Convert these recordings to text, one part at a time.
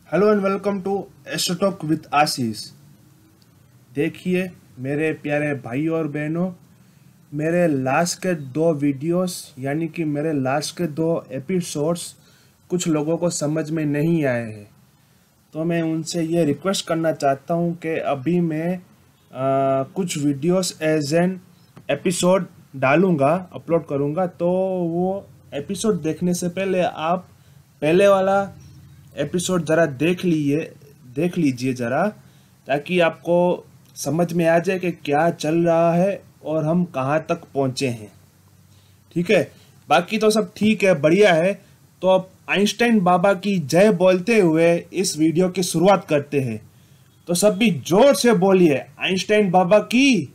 Hello and welcome to Astrotalk with Ashish. देखिए मेरे प्यारे भाई और बहनों, मेरे लास्ट के दो वीडियोस यानी कि मेरे लास्ट के दो एपिसोड्स कुछ लोगों को समझ में नहीं आए हैं, तो मैं उनसे ये रिक्वेस्ट करना चाहता हूँ कि अभी मैं कुछ वीडियोस एज एन एपिसोड डालूँगा, अपलोड करूँगा। तो वो एपिसोड देखने से पहले आप पहले वाला एपिसोड ज़रा देख लीजिए ज़रा, ताकि आपको समझ में आ जाए कि क्या चल रहा है और हम कहाँ तक पहुँचे हैं। ठीक है, बाकी तो सब ठीक है, बढ़िया है। तो अब आइंस्टाइन बाबा की जय बोलते हुए इस वीडियो की शुरुआत करते हैं। तो सब भी जोर से बोलिए आइंस्टाइन बाबा की।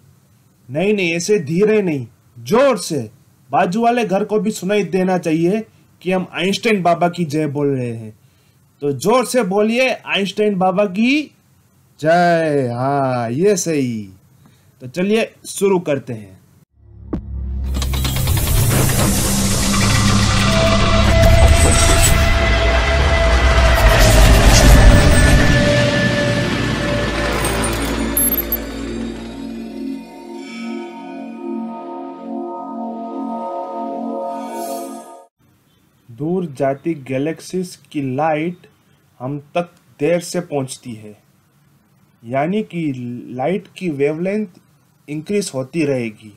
नहीं, ऐसे धीरे नहीं, जोर से। बाजू वाले घर को भी सुनाई देना चाहिए कि हम आइंस्टाइन बाबा की जय बोल रहे हैं। तो जोर से बोलिए आइंस्टाइन बाबा की जय। हाँ, ये सही। तो चलिए शुरू करते हैं। दूर जाती गैलेक्सीज की लाइट हम तक देर से पहुंचती है, यानी कि लाइट की वेवलेंथ इंक्रीज होती रहेगी।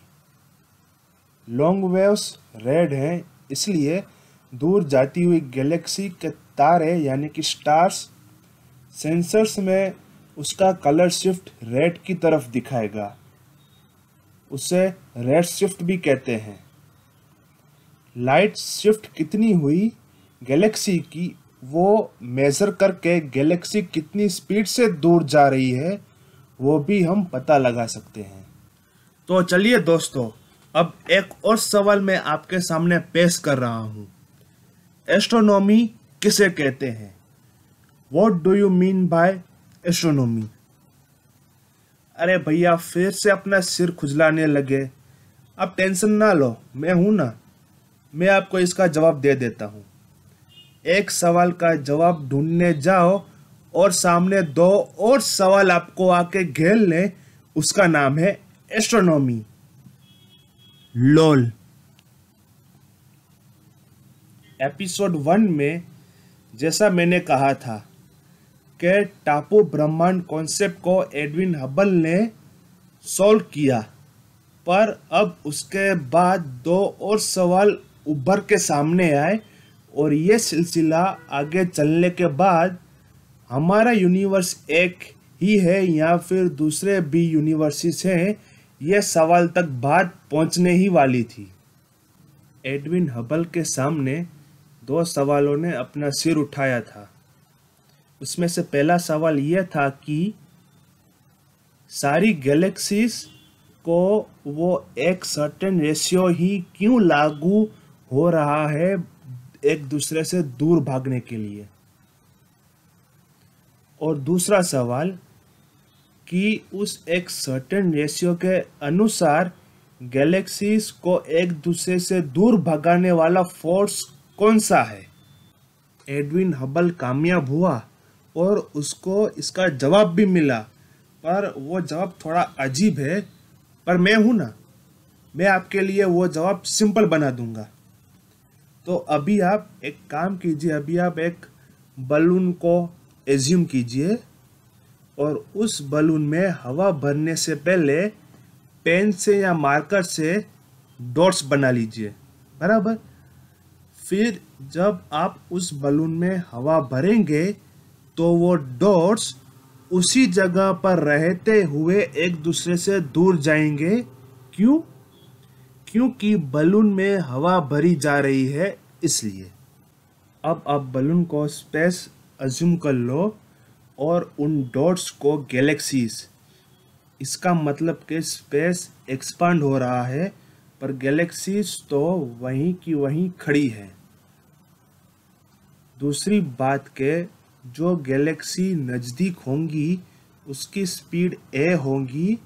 लॉन्ग वेव्स रेड हैं, इसलिए दूर जाती हुई गैलेक्सी के तारे यानी कि स्टार्स सेंसर्स में उसका कलर शिफ्ट रेड की तरफ दिखाएगा। उसे रेड शिफ्ट भी कहते हैं। लाइट शिफ्ट कितनी हुई गैलेक्सी की, वो मेजर करके गैलेक्सी कितनी स्पीड से दूर जा रही है वो भी हम पता लगा सकते हैं। तो चलिए दोस्तों, अब एक और सवाल मैं आपके सामने पेश कर रहा हूँ। एस्ट्रोनॉमी किसे कहते हैं? What do you mean by astronomy? अरे भैया, फिर से अपना सिर खुजलाने लगे। अब टेंशन ना लो, मैं हूं ना, मैं आपको इसका जवाब दे देता हूं। एक सवाल का जवाब ढूंढने जाओ और सामने दो और सवाल आपको आके घेर ले, उसका नाम है एस्ट्रोनॉमी। लोल। एपिसोड 1 में जैसा मैंने कहा था कि टापू ब्रह्मांड कॉन्सेप्ट को एडविन हबल ने सॉल्व किया, पर अब उसके बाद दो और सवाल उभर के सामने आए और ये सिलसिला आगे चलने के बाद हमारा यूनिवर्स एक ही है या फिर दूसरे भी यूनिवर्सेस हैं, ये सवाल तक बात पहुंचने ही वाली थी। एडविन हबल के सामने दो सवालों ने अपना सिर उठाया था। उसमें से पहला सवाल यह था कि सारी गैलेक्सीज को वो एक सर्टेन रेशियो ही क्यों लागू हो रहा है एक दूसरे से दूर भागने के लिए। और दूसरा सवाल कि उस एक सर्टेन रेशियो के अनुसार गैलेक्सीज को एक दूसरे से दूर भगाने वाला फोर्स कौन सा है। एडविन हबल कामयाब हुआ और उसको इसका जवाब भी मिला, पर वो जवाब थोड़ा अजीब है। पर मैं हूं ना, मैं आपके लिए वो जवाब सिंपल बना दूंगा। तो अभी आप एक काम कीजिए, अभी आप एक बलून को एज्यूम कीजिए और उस बलून में हवा भरने से पहले पेन से या मार्कर से डॉट्स बना लीजिए, बराबर। फिर जब आप उस बलून में हवा भरेंगे तो वो डॉट्स उसी जगह पर रहते हुए एक दूसरे से दूर जाएंगे। क्यों? क्योंकि बलून में हवा भरी जा रही है, इसलिए। अब आप बलून को स्पेस अज्यूम कर लो और उन डॉट्स को गैलेक्सीज। इसका मतलब कि स्पेस एक्सपांड हो रहा है, पर गैलेक्सीज तो वहीं की वहीं खड़ी है। दूसरी बात के जो गैलेक्सी नज़दीक होंगी उसकी स्पीड ए होगी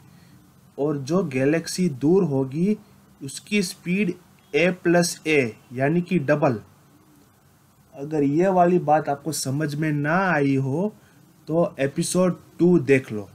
और जो गैलेक्सी दूर होगी उसकी स्पीड a+a यानी कि डबल। अगर ये वाली बात आपको समझ में ना आई हो तो एपिसोड 2 देख लो।